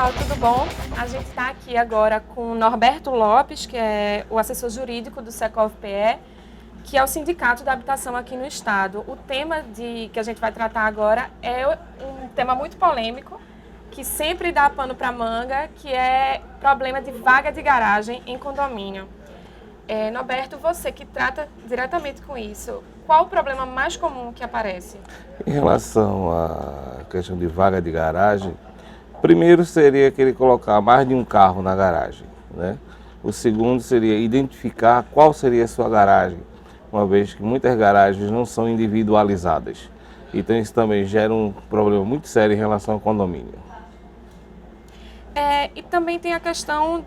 pessoal, tudo bom? A gente está aqui agora com o Norberto Lopes, que é o assessor jurídico do Secov-PE, que é o Sindicato da Habitação aqui no estado. O tema que a gente vai tratar agora é um tema muito polêmico, que sempre dá pano para manga, que é problema de vaga de garagem em condomínio. Norberto, você que trata diretamente com isso, qual o problema mais comum que aparece? Em relação à questão de vaga de garagem, primeiro seria que ele colocar mais de um carro na garagem, né? O segundo seria identificar qual seria a sua garagem, uma vez que muitas garagens não são individualizadas. Então isso também gera um problema muito sério em relação ao condomínio. E também tem a questão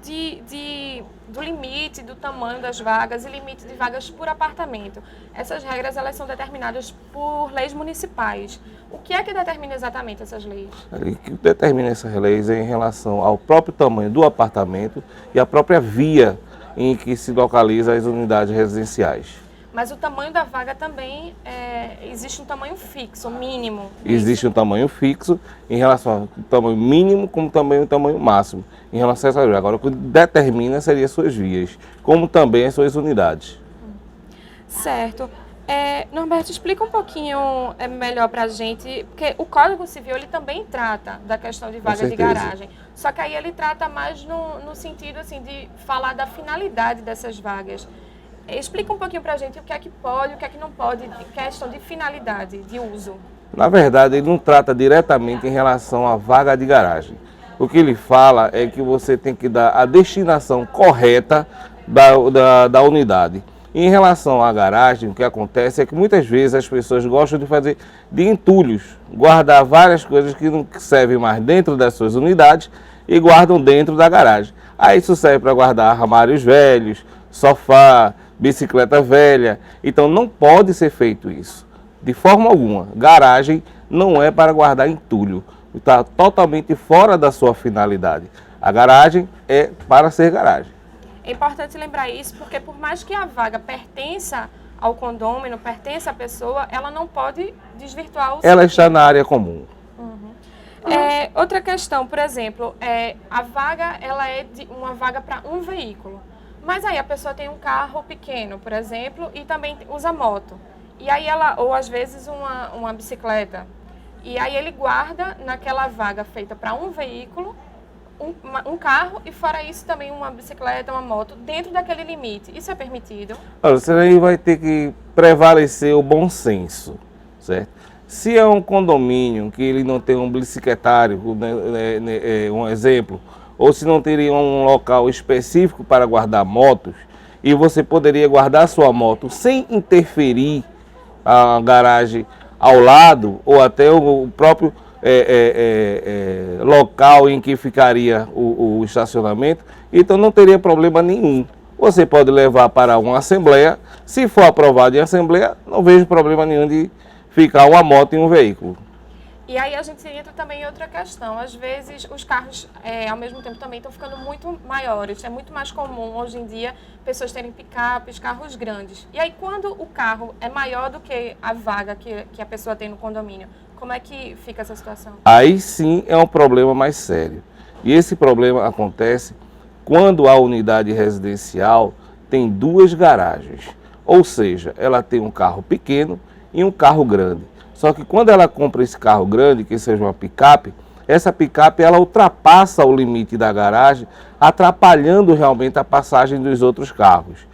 do limite, do tamanho das vagas e limite de vagas por apartamento. Essas regras elas são determinadas por leis municipais. O que é que determina exatamente essas leis? O que determina essas leis é em relação ao próprio tamanho do apartamento e a própria via em que se localizam as unidades residenciais. Mas o tamanho da vaga também, existe um tamanho fixo, mínimo? Existe um tamanho fixo em relação ao tamanho mínimo, como também o tamanho máximo. Em relação a essa via. Agora, o que determina seria as suas vias, como também as suas unidades. Certo. Norberto, explica um pouquinho melhor para a gente, porque o Código Civil ele também trata da questão de vaga de garagem, só que aí ele trata mais no sentido assim, de falar da finalidade dessas vagas. Explica um pouquinho para a gente o que é que pode, o que é que não pode, questão de finalidade, de uso. Na verdade, ele não trata diretamente em relação à vaga de garagem. O que ele fala é que você tem que dar a destinação correta da unidade. Em relação à garagem, o que acontece é que muitas vezes as pessoas gostam de fazer de entulhos, guardar várias coisas que não servem mais dentro das suas unidades e guardam dentro da garagem. Aí isso serve para guardar armários velhos, sofá, bicicleta velha. Então não pode ser feito isso, de forma alguma. Garagem não é para guardar entulho, está totalmente fora da sua finalidade. A garagem é para ser garagem. É importante lembrar isso porque por mais que a vaga pertença ao condômino, pertença à pessoa, ela não pode desvirtuar o Ela está na área comum. Outra questão, por exemplo, a vaga ela é uma vaga para um veículo. Mas aí a pessoa tem um carro pequeno, por exemplo, e também usa moto. E aí ou às vezes uma bicicleta. E aí ele guarda naquela vaga feita para um veículo, um carro e fora isso também uma bicicleta, uma moto, dentro daquele limite. Isso é permitido? Você aí vai ter que prevalecer o bom senso, certo? Se é um condomínio que ele não tem um bicicletário, um exemplo, ou se não teria um local específico para guardar motos, e você poderia guardar sua moto sem interferir a garagem ao lado, ou até o próprio local em que ficaria o estacionamento, então não teria problema nenhum. Você pode levar para uma assembleia, se for aprovado em assembleia, não vejo problema nenhum de ficar uma moto em um veículo. E aí a gente entra também em outra questão. Às vezes os carros, ao mesmo tempo, também estão ficando muito maiores. É muito mais comum hoje em dia pessoas terem picapes, carros grandes. E aí quando o carro é maior do que a vaga que a pessoa tem no condomínio, como é que fica essa situação? Aí sim é um problema mais sério. E esse problema acontece quando a unidade residencial tem duas garagens. Ou seja, ela tem um carro pequeno e um carro grande. Só que quando ela compra esse carro grande, que seja uma picape, essa picape ela ultrapassa o limite da garagem, atrapalhando realmente a passagem dos outros carros.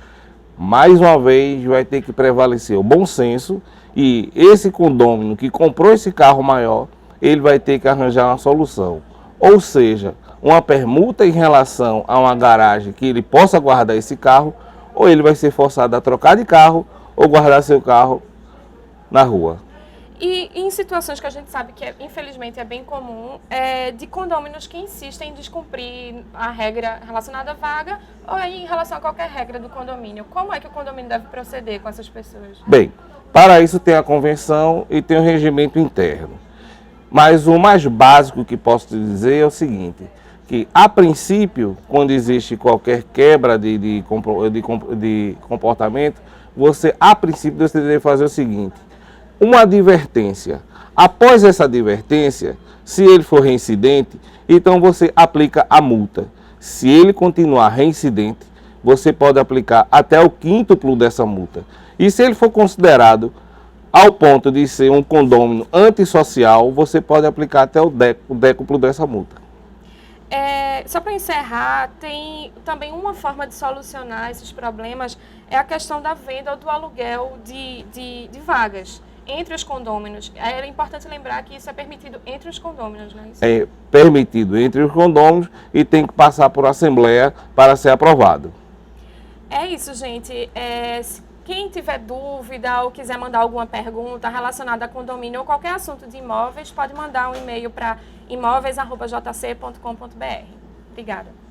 Mais uma vez vai ter que prevalecer o bom senso e esse condômino que comprou esse carro maior, ele vai ter que arranjar uma solução. Ou seja, uma permuta em relação a uma garagem que ele possa guardar esse carro, ou ele vai ser forçado a trocar de carro ou guardar seu carro na rua. E em situações que a gente sabe que, infelizmente, é bem comum, de condôminos que insistem em descumprir a regra relacionada à vaga ou em relação a qualquer regra do condomínio. Como é que o condomínio deve proceder com essas pessoas? Bem, para isso tem a convenção e tem o regimento interno. Mas o mais básico que posso te dizer é o seguinte, que a princípio, quando existe qualquer quebra de comportamento, você a princípio você deve fazer o seguinte: uma advertência. Após essa advertência, se ele for reincidente, então você aplica a multa. Se ele continuar reincidente, você pode aplicar até o quíntuplo dessa multa. E se ele for considerado ao ponto de ser um condômino antissocial, você pode aplicar até o décuplo dessa multa. Só para encerrar, tem também uma forma de solucionar esses problemas, é a questão da venda ou do aluguel de vagas entre os condôminos. É importante lembrar que isso é permitido entre os condôminos, não é isso? É permitido entre os condôminos e tem que passar por assembleia para ser aprovado. É isso, gente. Quem tiver dúvida ou quiser mandar alguma pergunta relacionada a condomínio ou qualquer assunto de imóveis, pode mandar um e-mail para imóveis@jc.com.br. Obrigada.